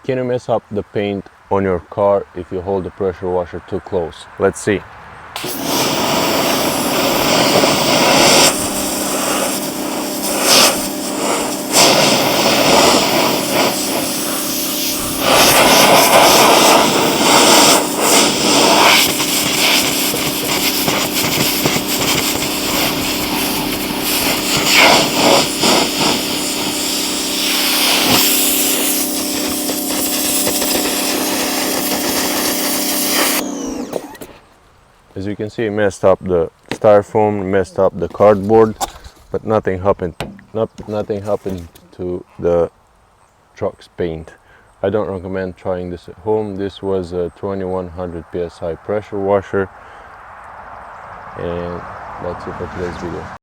Can you mess up the paint on your car if you hold the pressure washer too close? Let's see. As you can see, it messed up the styrofoam, messed up the cardboard, but nothing happened to the truck's paint. I don't recommend trying this at home. This was a 2100 psi pressure washer, and that's it for today's video.